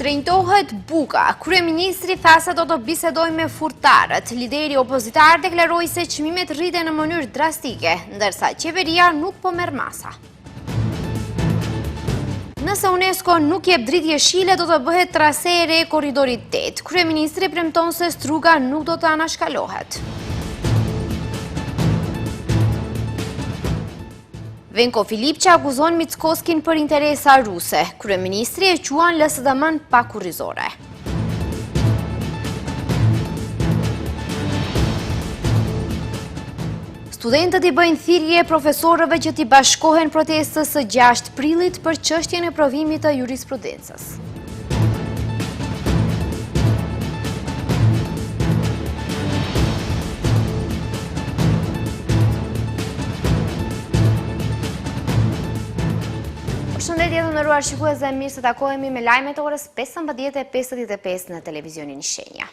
Shtrenjtohet buka. Kryeministri tha se do të bisedojë me furtarët. Lideri opozitar deklaroi se çmimet rriten në mënyrë drastike, ndërsa qeveria nuk po merr masa. Nëse UNESCO nuk jep dritë jeshile, do të bëhet trase e re e korridorit 8. Kryeministri premton se Struga nuk do të anashkalohet. Venko Filipçe akuzon Mickozkin për interesa ruse. Kryeministri e quan LSDM-n pakurrizore. Studentët i bëjnë thirrje profesorëve që t'i bashkohen protestës së 6 prillit për çështjen e provimit të jurisprudencës. Përshëndetje të nderuar shikues, mirë se takohemi me lajmet e orës 15:55 në televizionin Shenja.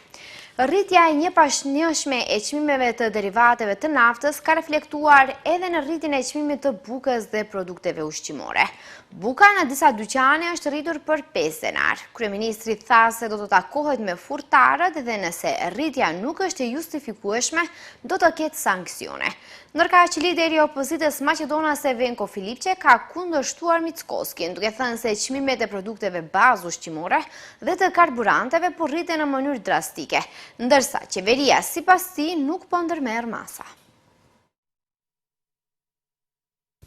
Rritja e njëpashnjëshme e çmimeve të derivateve të naftës ka reflektuar edhe në rritjen e çmimit të bukës dhe produkteve ushqimore. Buka në disa dyqane është rritur për 5 denar. Kryeministri tha se do të takohet me furtarët dhe nëse rritja nuk është e justifikueshme, do të ketë sanksione. Ndërkaq lideri i opozitës maqedonase Venko Filipçe ka kundërshtuar Mickozkin, duke thënë se çmimet e produkteve bazë ushqimore dhe të karburanteve po rriten në mënyrë drastike, ndërsa qeveria sipas tij nuk po ndërmerr masa.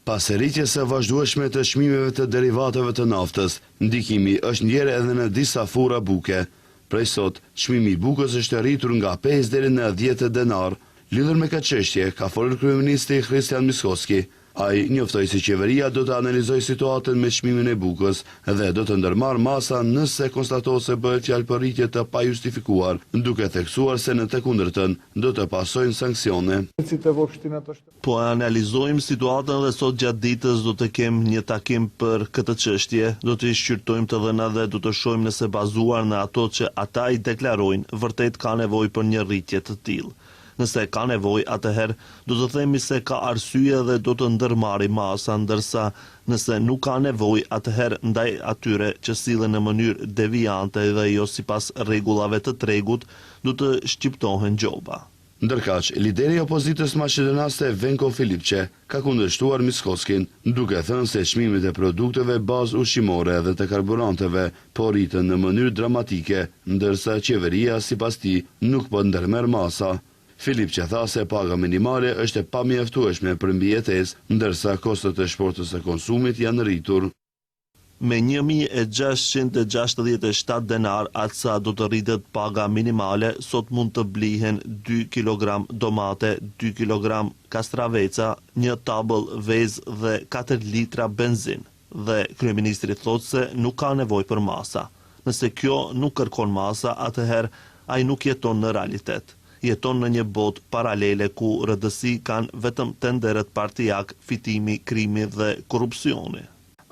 Pas rritjes së vazhdueshme të çmimeve të derivateve të naftës, ndikimi është ndjerë edhe në disa fura buke. Prej sot, çmimi i bukës është rritur nga 5 deri në 10 denar. Lidhur me këtë çështje, ka folur kryeministri Kristian Mickozki. Ai njoftoi se qeveria do të analizojë situatën me çmimin e bukës dhe do të ndërmarrë masa nëse konstatohet se bëhet fjalë për rritje të pajustifikuar, duke theksuar se në të kundërtën do të pasojnë sanksione. Po analizojmë situatën dhe sot gjatë ditës do të kemë një takim për këtë çështje, do të shqyrtojmë të dhënat dhe do të shohim nëse bazuar në ato që ata i deklarojnë, vërtet ka nevojë për një rritje të tillë. Nëse ka nevojë, atëherë do të themi se ka arsye dhe do të ndërmarri masa, ndërsa nëse nuk ka nevojë, atëherë ndaj atyre që sillen në mënyrë deviante dhe jo sipas rregullave të tregut, do të shqiptohen gjoba. Ndërkaq, lideri i opozitës maqedonase Venko Filipçe ka kundërshtuar Mickozkin, duke thënë se çmimet e produkteve bazë ushqimore dhe të karburanteve po rriten në mënyrë dramatike, ndërsa qeveria sipas tij nuk po ndërmerr masa. Filipçe tha se paga minimale është e pamjaftueshme për mbijetesë, ndërsa kostot e shportës së konsumit janë rritur. Me 1.667 denar, atësa do të rritet paga minimale, sot mund të blihen 2 kg domate, 2 kg kastraveca, një tabël vezë dhe 4 litra benzin. Dhe kryeministri thotë se nuk ka nevojë për masa. Nëse kjo nuk kërkon masa, atëherë ai nuk jeton në realitet. Jeton në një botë paralele ku rëdësi kanë vetëm tenderet partijak, fitimi, krimi dhe korrupsioni.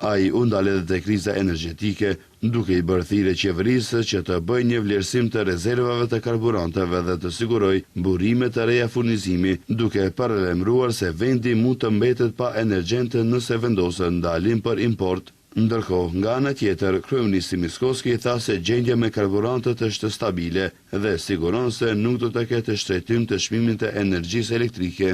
Ai u ndal edhe te kriza energjetike, duke i bërë thirrje qeverisë që të bëjë një vlerësim të rezervave të karburanteve dhe të sigurojë burime të reja furnizimi, duke paralajmëruar se vendi mund të mbetet pa energjente nëse vendosen ndalim për import. Ndërkohë, nga ana tjetër, kryeministri Mickozki tha se gjendja me karburantët është stabile dhe siguron se nuk do të ketë shtretim të çmimit të energjisë elektrike.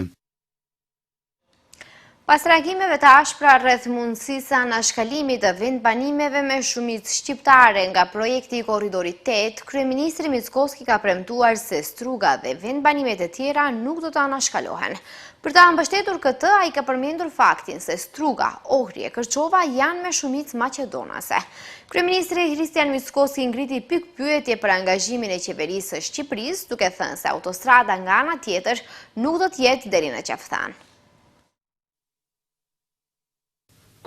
Pas reagimeve të ashpra rreth mundësisë së anashkalimit të vendbanimeve me shumicë shqiptare nga projekti i korridorit 8, kryeministri Mickozki ka premtuar se Struga dhe vendbanimet e tjera nuk do të anashkalohen. Për ta mbështetur këtë, ai ka përmendur faktin se Struga, Ohri e Kërçova janë me shumicë maqedonase. Kryeministri Kristian Mickozki ngriti pikpyetje për angazhimin e qeverisë së Shqipërisë, duke thënë se autostrada nga ana tjetër nuk do të jetë deri në Qafthan.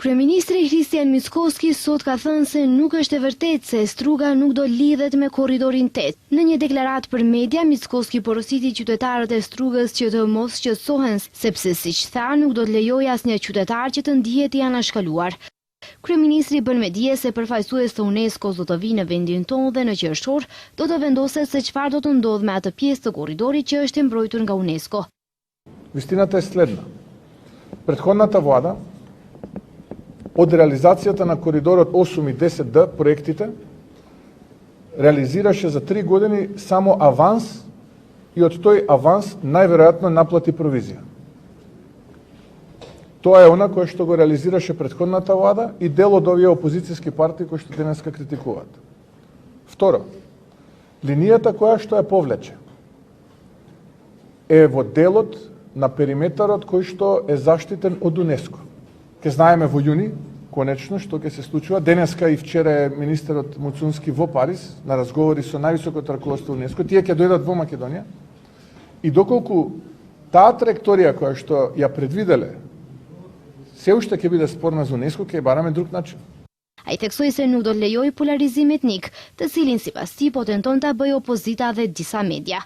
Kryeministri Kristian Mickozki sot ka thënë se nuk është e vërtetë se Struga nuk do lidhet me korridorin 8. Në një deklaratë për media, Mickozki porositi qytetarët e Strugës që të mos qetësohen, sepse siç tha, nuk do të lejojë asnjë qytetar që të ndihet i anashkaluar. Kryeministri bën me dije se përfaqësues të UNESCO do të vinë në vendin tonë dhe në qershor do të vendoset se çfarë do të ndodhë me atë pjesë të korridorit që është e mbrojtur nga UNESCO. Истината е следна. Предходната влада од реализацијата на коридорот 8 и 10D проектите realizirаше за 3 години само аванс и од тој аванс најверојатно наплати провизија. Тоа е она кое што го реализираше претходната влада и дел од овие опозицијски партии кои што денеска критикуваат. Второ, линијата која што ја повлече е во делот на периметарот кој што е заштитен од ЮНЕСКО. Ке знаеме во јуни, конечно, што ќе се случува. Денеска и вчера е министерот Муцунски во Париз на разговори со највисокото раководство ЮНЕСКО. Тие ќе дојдат во Македонија. И доколку таа траекторија која што ја предвиделе се уште ќе биде спорна за ЮНЕСКО, ќе бараме друг начин. Ai theksoi se nuk do të lejojë polarizim etnik, të cilin sipas tij po tenton ta bëjë opozita dhe disa media.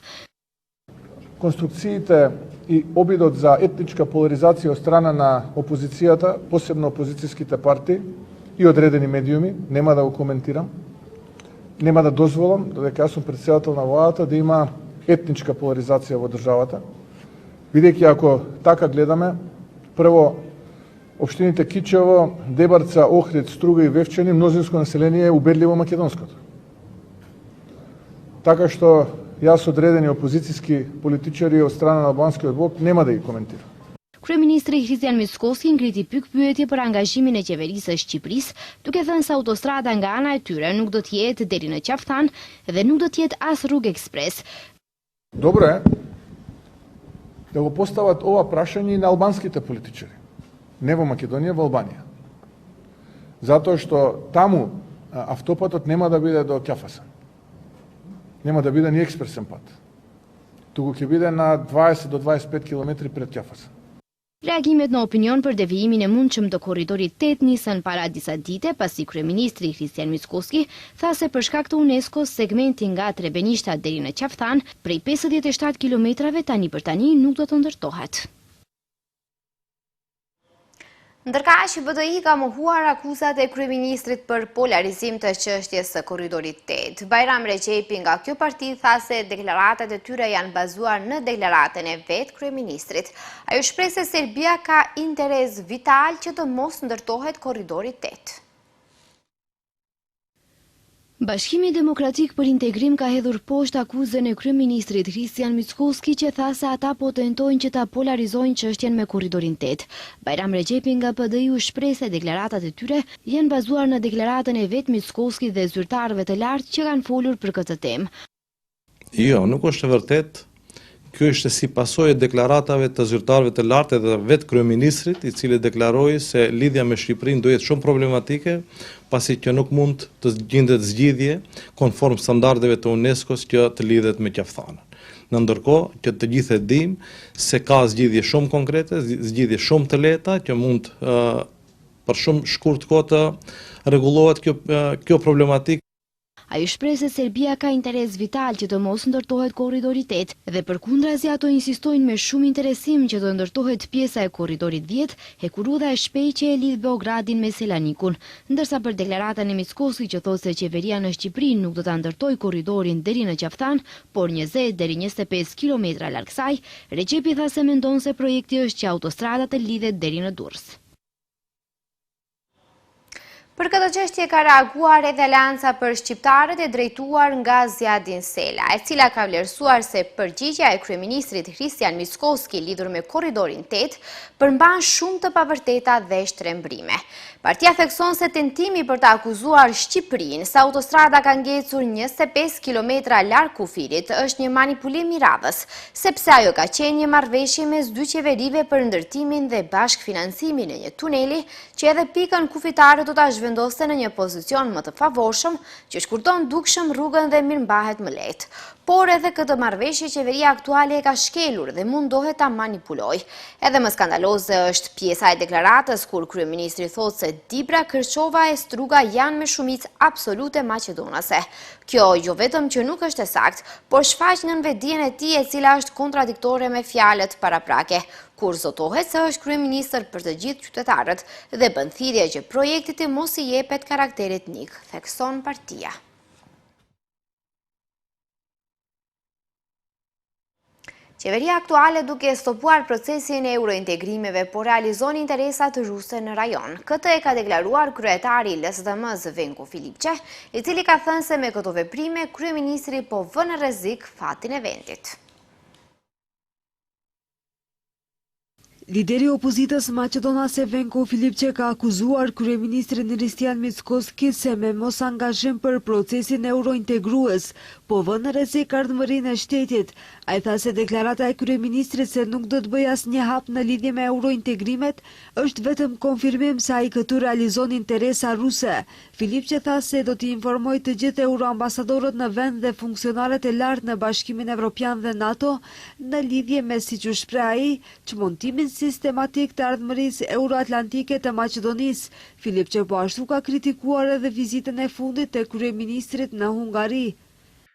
Конструкциите и обидот за етничка поларизација од страна на опозицијата, посебно опозицијските партии и одредени медиуми, нема да го коментирам. Нема да дозволам, додека јас сум претседател на владата, да има етничка поларизација во државата. Бидејќи ако така гледаме, прво општините Кичево, Дебарца, Охрид, Струга и Вевчани, мнозинско население е убедливо македонското. Така што јас одредени опозицијски политичари од страна на Албанскиот блок нема да ги коментирам. Kryeministri Hristian Mickoski ngriti pyetje për angazhimin e qeverisë së Shqipërisë, duke thënë se autostrada nga ana e tyre nuk do të jetë deri në Qaftan dhe nuk do të jetë as rrugë ekspres. Добро е да го постават ова прашање и на албанските политичари, не во Македонија, во Албанија. Затоа што таму автопатот нема да биде до Ќафаса. Нема да биде ни експресен пат. Туку ќе биде на 20 до 25 километри пред Ќафаса. Reagimet në opinion për devijimin e mundshëm të korridorit 8 nisën para disa dite, pasi kryeministri Hristian Mickoski tha se për shkak të UNESCO segmenti nga Trebenishta deri në Qaftan prej 57 kilometrave tani për tani nuk do të ndërtohet. Ndërkaq BDI ka mohuar akuzat e kryeministrit për polarizim të çështjes së korridorit 8. Bajram Rexhepi nga kjo parti tha se deklaratat e tyre janë bazuar në deklaratën e vet kryeministrit. Ajo shpreh se Serbia ka interes vital që të mos ndërtohet korridori 8. Bashkimi Demokratik për Integrim ka hedhur poshtë akuzën e kryeministrit Hristian Mickoski që tha se ata po tentojnë që ta polarizojnë çështjen me korridorin 8. Bajram Rexhepi nga PDI-u shpreh se deklaratat e tyre janë bazuar në deklaratën e vet Mickoski dhe zyrtarëve të lartë që kanë folur për këtë temë. Jo, nuk është e vërtet. Kjo ishte si pasojë e deklaratave të zyrtarëve të lartë dhe vetë kryeministrit, i cili deklaroi se lidhja me Shqipërinë do jetë shumë problematike, pasi që nuk mund të gjendet zgjidhje konform standardeve të UNESCO-s që të lidhet me Qaftanën. Në ndërkohë që të gjithë e dim se ka zgjidhje shumë konkrete, zgjidhje shumë të lehta që mund për shumë shkurt kohë të rregullohet kjo problematikë. Ai shpreh se Serbia ka interes vital që të mos ndërtohet korridori 8 dhe përkundrazi ato insistojnë me shumë interesim që të ndërtohet pjesa e korridorit 10, hekurudha e shpejtë që e lidh Beogradin me Selanikun, ndërsa për deklaratën e Mickoski që thotë se qeveria në Shqipëri nuk do ta ndërtojë korridorin deri në Qaftan, por 20 deri 25 kilometra larg saj, Rexhepi tha se mendon se projekti është që autostrada të lidhet deri në Durrës. Për këtë çështje ka reaguar edhe Alianca për Shqiptarët e drejtuar nga Zjadin Sela, e cila ka vlerësuar se përgjigjja e kryeministrit Hristian Mickoski lidhur me korridorin 8 përmban shumë të pavërteta dhe shtrembrime. Partia thekson se tentimi për të akuzuar Shqipërinë se autostrada ka ngecur 25 kilometra larg kufirit është një manipulim i radhës, sepse ajo ka qenë një marrëveshje mes dy qeverive për ndërtimin dhe bashkëfinancimin e një tuneli që edhe pikën kufitare do ta zhvendosë në një pozicion më të favorshëm që shkurton dukshëm rrugën dhe mirëmbahet më lehtë. Por edhe këtë marrëveshje qeveria aktuale e ka shkelur dhe mundohet ta manipuloj. Edhe më skandaloze është pjesa e deklaratës kur kryeministri thotë se Dibra, Kërçova e Struga janë me shumicë absolute maqedonase. Kjo jo vetëm që nuk është e saktë, por shfaq nënvetdijen e tij e cila është kontradiktore me fjalët paraprake, kur zotohet se është kryeministër për të gjithë qytetarët dhe bën thirrje që projektit të mos i jepet karakter etnik, thekson partia. Qeveria aktuale duke stopuar procesin e eurointegrimeve po realizon interesat ruse në rajon. Këtë e ka deklaruar kryetari i LSDM-s Venko Filipçe, i cili ka thënë se me këto veprime kryeministri po vën në rrezik fatin e vendit. Lideri i opozitës maqedonase Venko Filipçe ka akuzuar kryeministrin Hristian Mickoski se me mos angazhim për procesin eurointegrues, po vën në rrezik ardhmërinë e shtetit. Ai tha se deklarata e kryeministrit se nuk do të bëjë asnjë hap në lidhje me eurointegrimet është vetëm konfirmim se ai këtu realizon interesa ruse. Filipçe tha se do t'i informojë të gjithë euroambasadorët në vend dhe funksionarët e lartë në Bashkimin Evropian dhe NATO në lidhje me, siç u shpreh ai, çmontimin sistematik të ardhmërisë euroatlantike të Maqedonisë. Filipçe po ashtu ka kritikuar edhe vizitën e fundit të kryeministrit në Hungari.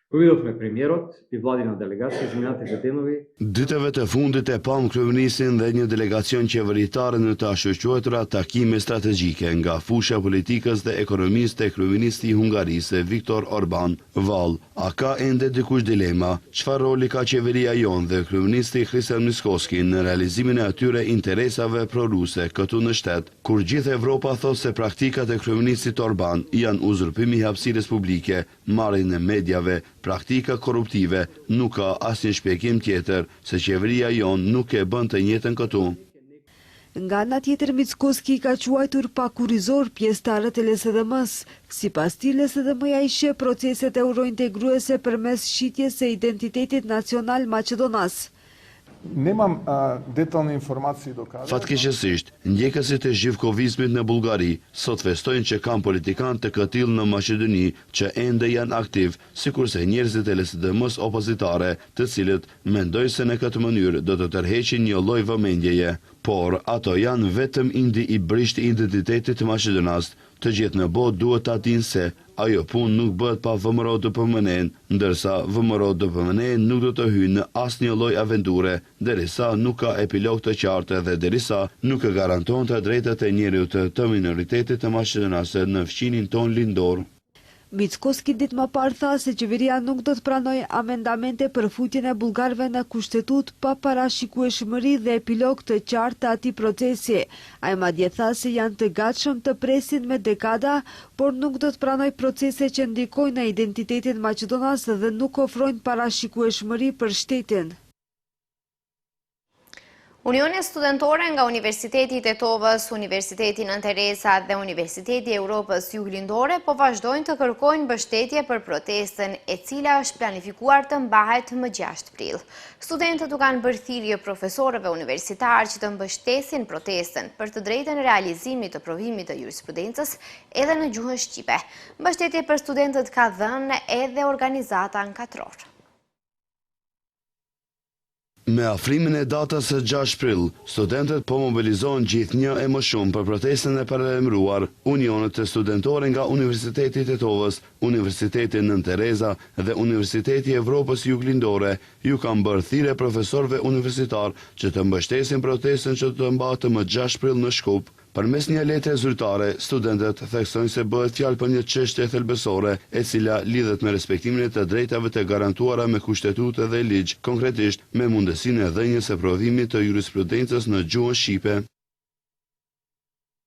Повидовме премиерот и владина делегација изминатите денови. Ditëve të fundit e pam kryeministrin dhe një delegacion qeveritar në të ashtuquetura takime strategjike nga fusha politikës dhe ekonomisë të kryeministi i Hungarisë Viktor Orban. Vall, a ka ende dikush dilema? Çfarë roli ka qeveria jon dhe kryeministi Hristian Mickoski në realizimin e atyre interesave proruse këtu në shtet, kur gjithë Evropa thot se praktikat e kryeministit Orban janë uzurpimi i hapësirës publike, marrjen e mediave, praktika korruptive, nuk ka asnjë shpjegim tjetër se qeveria jon nuk e bën të njëjtën këtu. Nga ana tjetër, Mickoski ka quajtur pakurizor pjesëtarët e LSDM-s. Sipas tij, LSDM-ja i sheh proceset eurointegruese përmes shitjes së identitetit nacional maqedonas. Nemam detaljne informacije do kada. Fatkeqësisht, ndjekësit e zhivkovizmit në Bullgari sot festojnë që kanë politikan të këtill në Maqedoni që ende janë aktiv, sikurse njerëzit e LSDM-s opozitare, të cilët mendojnë se në këtë mënyrë do të tërheqin një lloj vëmendjeje, por ato janë vetëm indi i brisht i identitetit të Maqedonas. Të gjithë në botë duhet ta dinë se ajo punë nuk bëhet pa VMRO DPMN, ndërsa VMRO DPMN nuk do të hyjë në asnjë lloj aventure, derisa nuk ka epilog të qartë dhe derisa nuk e garanton të drejtat e njerëzit të minoritetit të Maqedonisë në fqinin ton lindor. Mickoski ditë më parë tha se qeveria nuk do të pranojë amendamente për futjen e bullgarëve në kushtetut pa parashikueshmëri dhe epilog të qartë të atij procesi. Ai madje tha se janë të gatshëm të presin me dekada, por nuk do të pranojë procese që ndikojnë në identitetin maqedonas dhe nuk ofrojnë parashikueshmëri për shtetin. Unione studentore nga Universiteti i Tetovës, Universiteti Nën Teresa dhe Universiteti i Europës Juglindore po vazhdojnë të kërkojnë mbështetje për protestën e cila është planifikuar të mbahet më 6 prill. Studentët u kanë bërë thirrje profesorëve universitar që të mbështesin protestën për të drejtën realizimit të provimit të jurisprudencës edhe në gjuhën shqipe. Mbështetje për studentët ka dhënë edhe organizata ankatrore. Me afrimin e datës së 6 prill, studentët po mobilizohen gjithnjë e më shumë për protestën e paralajmëruar. Unionet e studentore nga Universiteti i Tetovës, Universiteti Nën Teresa dhe Universiteti i Evropës Juglindore ju kanë bërë thirrje profesorëve universitar që të mbështesin protestën që të mbahet më 6 prill në Shkup. Përmes një letre zyrtare, studentët theksojnë se bëhet fjalë për një çështje thelbësore, e cila lidhet me respektimin e të drejtave të garantuara me kushtetutë dhe ligj, konkretisht me mundësinë e dhënies së provimit të jurisprudencës në gjuhën shqipe.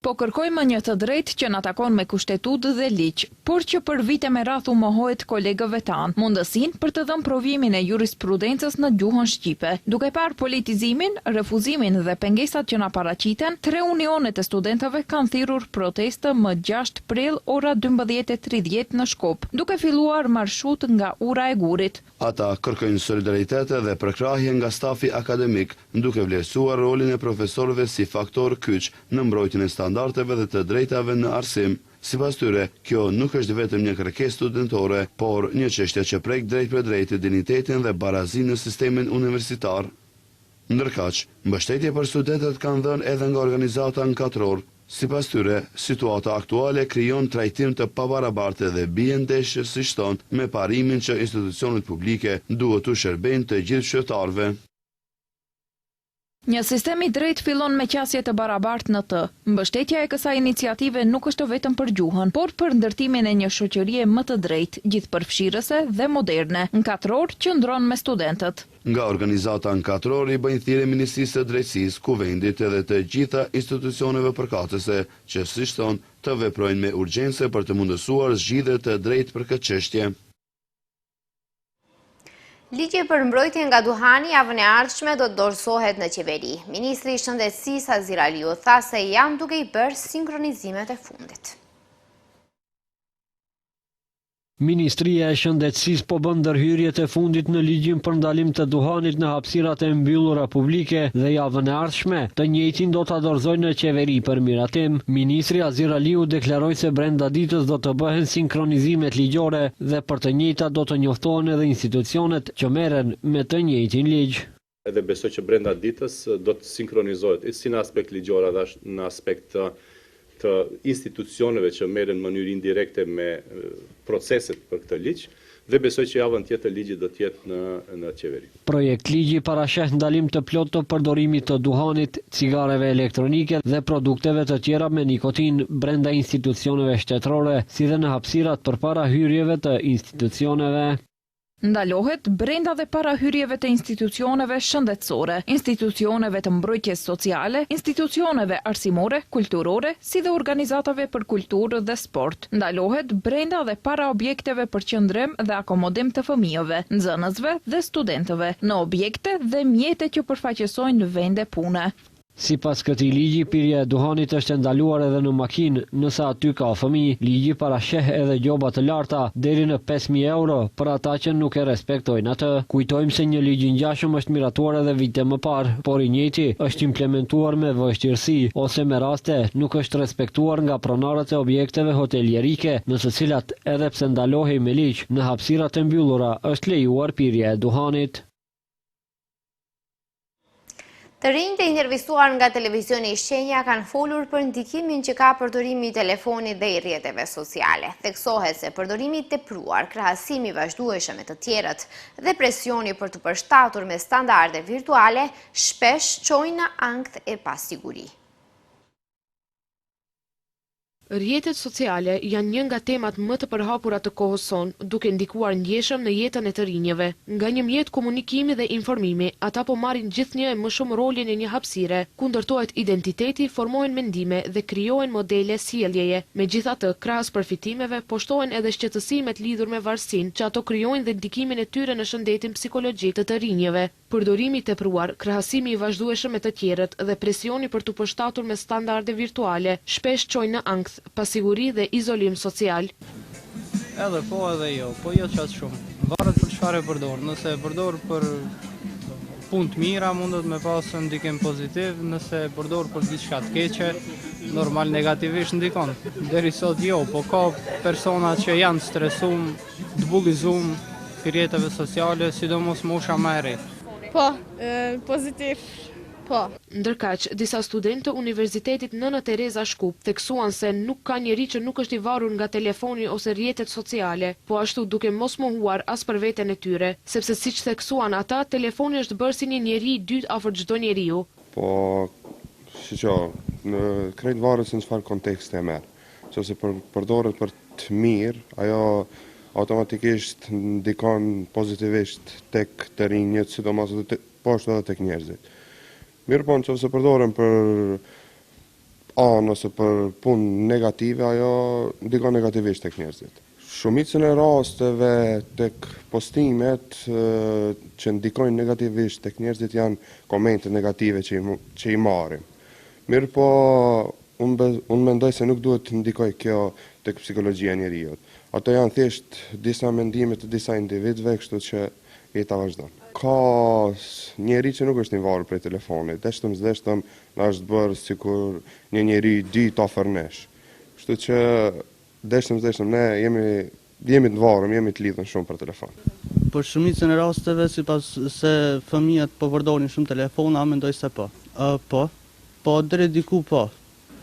Po kërkojmë një të drejtë që na takon me kushtetutë dhe ligj, por që për vite me radh u mohohet kolegëve tanë, mundësinë për të dhënë provimin e jurisprudencës në gjuhën shqipe. Duke parë politizimin, refuzimin dhe pengesat që na paraqiten, 3 unionet e studentëve kanë thirrur protestë më 6 prill ora 12:30 në Shkup, duke filluar marshut nga Ura e Gurit. Ata kërkojnë solidaritet dhe përkrahje nga stafi akademik, duke vlerësuar rolin e profesorëve si faktor kyç në mbrojtjen e standardeve dhe të drejtave në arsim. Sipas tyre, kjo nuk është vetëm një kërkesë studentore, por një çështje që prek drejt për drejt dinjitetin dhe barazinë në sistemin universitar. Ndërkaq, mbështetje për studentët kanë dhënë edhe nga organizata ankatror. Sipas tyre, situata aktuale krijon trajtim të pabarabartë dhe bie ndeshje si shton me parimin që institucionet publike duhet të shërbejnë të gjithë shqiptarëve. Një sistem i drejtë fillon me qasje të barabartë në të. Mbështetja e kësaj iniciative nuk është vetëm për gjuhën, por për ndërtimin e një shoqërie më të drejtë, gjithëpërfshirëse dhe moderne, ankatror që ndron me studentët. Nga organizata ankatror i bëjnë thirrje Ministrisë së Drejtësisë, Kuvendit edhe të gjitha institucioneve përkatëse që siç thonë të veprojnë me urgjencë për të mundësuar zgjidhje të drejtë për këtë çështje. Ligji për mbrojtjen nga duhani javën e ardhshme do të dorëzohet në qeveri. Ministri i Shëndetësisë Azir Aliu tha se janë duke i bërë sinkronizimet e fundit. Ministria e Shëndetësisë po bën ndërhyrjet e fundit në ligjin për ndalim të duhanit në hapësirat e mbyllura publike dhe javën e ardhshme të njëjtin do ta dorëzojnë në qeveri për miratim. Ministri Azir Aliu deklaroi se brenda ditës do të bëhen sinkronizimet ligjore dhe për të njëjtat do të njoftohen edhe institucionet që merren me të njëjtin ligj. Edhe besoj që brenda ditës do të sinkronizohet si në aspekt ligjor dhe në aspekt të institucioneve që merren në mënyrë indirekte me proceset për këtë ligj dhe besoj që javën tjetër ligji do të jetë në qeveri. Projekt ligji parasheh ndalim të plot të përdorimit të duhanit, cigareve elektronike dhe produkteve të tjera me nikotin brenda institucioneve shtetërore, si dhe në hapësirat përpara hyrjeve të institucioneve. Ndalohet brenda dhe para hyrjeve të institucioneve shëndetësore, institucioneve të mbrojtjes sociale, institucioneve arsimore, kulturore, si dhe organizatave për kulturë dhe sport. Ndalohet brenda dhe para objekteve për qëndrim dhe akomodim të fëmijëve, nxënësve dhe studentëve, në objekte dhe mjete që përfaqësojnë në vende pune. Sipas këtij ligji, pirja e duhanit është ndaluar edhe në makinë, nëse aty ka fëmijë. Ligji parasheh edhe gjoba të larta deri në 5.000 euro për ata që nuk e respektojnë atë. Kujtojmë se një ligj i ngjashëm është miratuar edhe vite më parë, por i njëjti është implementuar me vështirësi ose me raste nuk është respektuar nga pronarët e objekteve hotelierike, në të cilat edhe pse ndalohej me ligj, në hapësirat e mbyllura është lejuar pirja e duhanit. Të rinjtë e intervistuar nga televizioni i Shenja kanë folur për ndikimin që ka përdorimi i telefonit dhe i rrjeteve sociale. Theksohet se përdorimi i tepruar, krahasimi i vazhdueshëm me të tjerët dhe presioni për të përshtatur me standarde virtuale shpesh çojnë në ankth e pasiguri. Rrjetet sociale janë një nga temat më të përhapura të kohës sonë, duke ndikuar ndjeshëm në jetën e të rinjeve. Nga një mjet komunikimi dhe informimi, ata po marrin gjithnjë më shumë rolin e një hapësire, ku ndërtohet identiteti, formohen mendime dhe krijohen modele sjelljeje. Megjithatë, krahas përfitimeve, poshtohen edhe shqetësimet lidhur me varësinë, që ato krijojnë dhe ndikimin e tyre në shëndetin psikologjik të rinjeve. Përdorimi i tepruar, krahasimi i vazhdueshëm me të tjerët dhe presioni për të përshtatur me standarde virtuale shpesh çojnë në ankth, pasiguri dhe izolim social. Edhe po edhe jo, po jo qatë shumë. Varet për çfarë e përdor. Nëse e përdor për punë të mira, mundet me pasë ndikim pozitiv, nëse e përdor për diçka të keqe, normal negativisht ndikon. Deri sot jo, po ka persona që janë stresum, të bullizum për rrjeteve sociale, sidomos mosha më e re. Po, pozitiv. Po. Ndërkaq, disa studentë të Universitetit Nëna Tereza Shkup theksuan se nuk ka njeri që nuk është i varur nga telefoni ose rrjetet sociale, po ashtu duke mos mohuar as për veten e tyre, sepse siç theksuan ata, telefoni është bërë si një njeri i dytë afër çdo njeriu. Po, në krejt varet se në çfarë konteksti e merr. Nëse përdoret për të mirë, ajo automatikisht ndikon pozitivisht tek të rinjët, sidomos po ashtu edhe tek njerëzit. Mirë po nëse përdoren për anë ose për punë negative, ajo ndikon negativisht tek njerëzit. Shumicën e rasteve tek postimet që ndikojnë negativisht tek njerëzit janë komente negative që i marrim. Mirë po, unë mendoj se nuk duhet të ndikoj kjo tek psikologjia e njerëzit. Ato janë thjesht disa mendime të disa individëve, kështu që jeta vazhdon. Ka njeri që nuk është i varur prej telefonit, deshtëm na është bërë sikur një njeri dytë afër nesh. Kështu që deshtëm ne jemi të varur, jemi të lidhur shumë për telefon. Për shumicën e rasteve, sipas se fëmijët po përdorin shumë telefona, mendoj se po. Po deri diku po.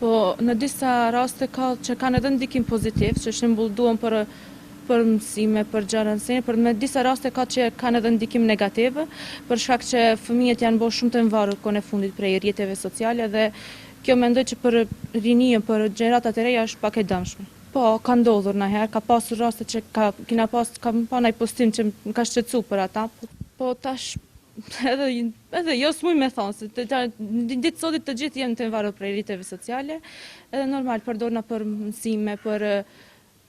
Po, në disa raste që kanë edhe ndikim pozitiv, që shembull duan për mësime, për gjëra, por me disa raste që kanë edhe ndikim negativ, për shkak që fëmijët janë bërë shumë të varur kohën e fundit prej rrjeteve sociale dhe kjo mendoj që për rinjën, për gjeneratat e reja është pak e dëmshme. Po, ka ndodhur ndonjëherë, ka pasur raste që kam pa ndaj postim që më ka shqetësuar për ata. Po tash edhe jo s'muj me thonë, se ditë sotit të gjithë jenë të varë prej rritjeve sociale, edhe normal përdorna për mësime, për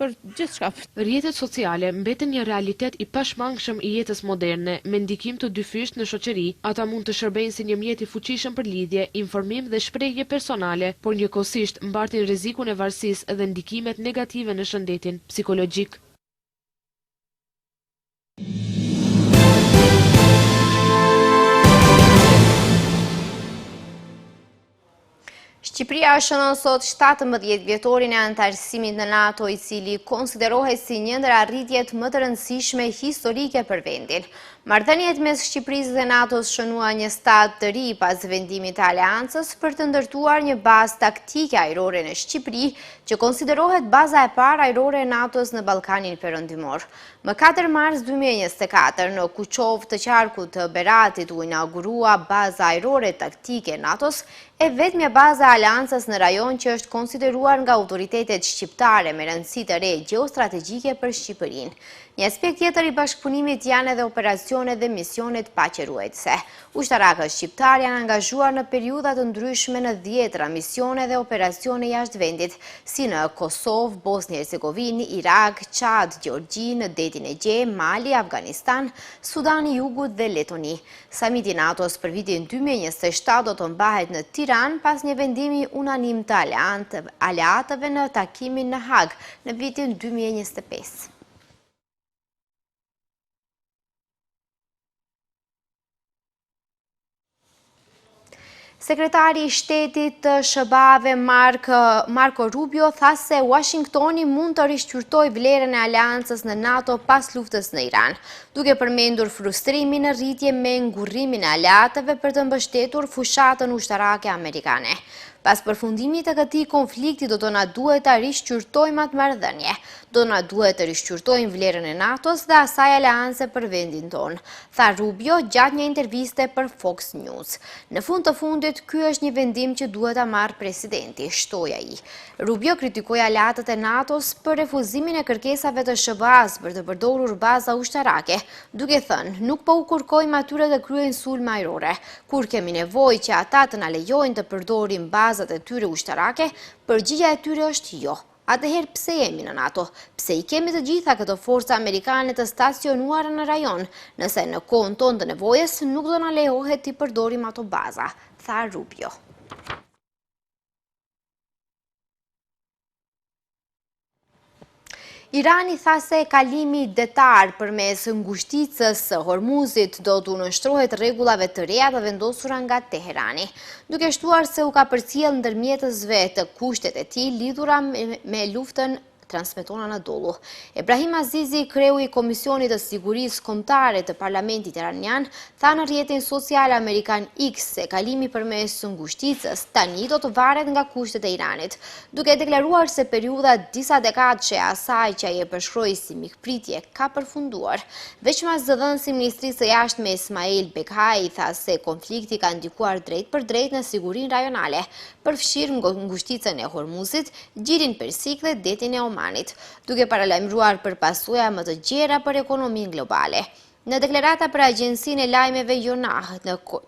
gjithë shka. Rrjetet sociale mbeten një realitet i pashmangshëm i jetës moderne, me ndikim të dyfisht në shoqëri. Ata mund të shërbejnë si një mjet i fuqishëm për lidhje, informim dhe shprehje personale, por njëkohësisht mbartin rrezikun e varësisë dhe ndikimet negative në shëndetin psikologjik. Shqipëria shënon sot 17 vjetorin e antarësimit në NATO, i cili konsiderohet si një ndër arritjet më të rëndësishme historike për vendin. Marrëdhëniet mes Shqipërisë dhe NATO-s shënua një stad të ri pas vendimit të aleancës për të ndërtuar një bazë taktike ajrore në Shqipëri, që konsiderohet baza e parë ajrore e NATO-s në Ballkanin Perëndimor. Më 4 mars 2024, në Kuqov të qarkut të Beratit u inaugurua baza ajrore taktike e NATO-s, e vetmja baza e aleancës në rajon që është konsideruar nga autoritetet shqiptare me rëndësi të re gjeostrategjike për Shqipërinë. Një aspekt tjetër i bashkëpunimit janë edhe operacionet dhe misionet paqëruese. Ushtarakët shqiptar janë angazhuar në periudha të ndryshme në 10 misione dhe operacione jashtë vendit, si në Kosovë, Bosnjë-Hercegovinë, Irak, Çad, Gjeorgji, në detin e Gje, Mali, Afganistan, Sudani i Jugut dhe Letoni. Samiti NATO-s për vitin 2027 do të mbahet në Tiranë pas një vendimi unanim të aleatëve në takimin në Hag në vitin 2025. Sekretari i shtetit të SBA-ve Marco Rubio tha se Washingtoni mund të rishqyrtojë vlerën e aleancës në NATO pas luftës në Iran, duke përmendur frustrimin në rritje me ngurrimin e aleatëve për të mbështetur fushatën ushtarake amerikane. Pas përfundimit të këtij konflikti do të na duhet të rishqyrtojmë atë marrëdhënie. Do na duhet të rishqyrtojmë vlerën e NATO-s dhe asaj aleance për vendin tonë, tha Rubio gjatë një interviste për Fox News. Në fund të fundit, ky është një vendim që duhet ta marrë presidenti, shtoi ai. Rubio kritikoi aleatët e NATO-s për refuzimin e kërkesave të SBA-s për të përdorur baza ushtarake, duke thënë, nuk po u kërkojmë atyre të kryejnë sulme ajrore. Kur kemi nevojë që ata të na lejojnë të përdorim bazat e tyre ushtarake, përgjigjja e tyre është jo. Atëherë pse jemi në NATO? Pse i kemi të gjitha këto forca amerikane të stacionuara në rajon, nëse në kohën tonë të nevojës nuk do na lejohet të përdorim ato baza, tha Rubio. Irani tha se kalimi detar përmes ngushticës së Hormuzit do t'u nënshtrohet rregullave të reja të vendosura nga Teherani, duke shtuar se u ka përcjell ndërmjetësve të kushtet e tij lidhura me luftën, transmeton Anadolu. Ebrahim Azizi, kreu i Komisionit të Sigurisë Kombëtare të Parlamentit Iranian, tha në rrjetin social amerikan X se kalimi përmes ngushticës tani do të varet nga kushtet e Iranit, duke deklaruar se periudha disa dekadëshe e asaj që ai e përshkroi si mikpritje ka përfunduar. Veçmas zëdhënësi i Ministrisë së Jashtme Ismail Bekhai tha se konflikti ka ndikuar drejt për drejt në sigurinë rajonale, përfshirë ngushticën e Hormuzit, gjirin Persik dhe detin e Omanit, duke paralajmëruar për pasoja më të gjera për ekonominë globale. Në deklarata për agjensinë e lajmeve Yonhap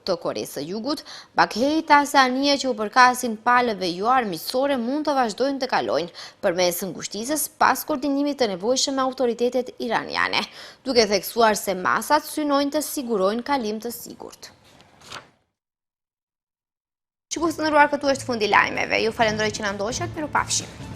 të Koresë së Jugut, Bakhei tha se anija që u përkasin palëve jo armiqësore mund të vazhdojnë të kalojnë përmes ngushticës pas koordinimit të nevojshëm me autoritetet iraniane, duke theksuar se masat synojnë të sigurojnë kalim të sigurt. Shikues të nderuar, këtu është fundi lajmeve. Ju falenderoj që na ndoqët, mirupafshim.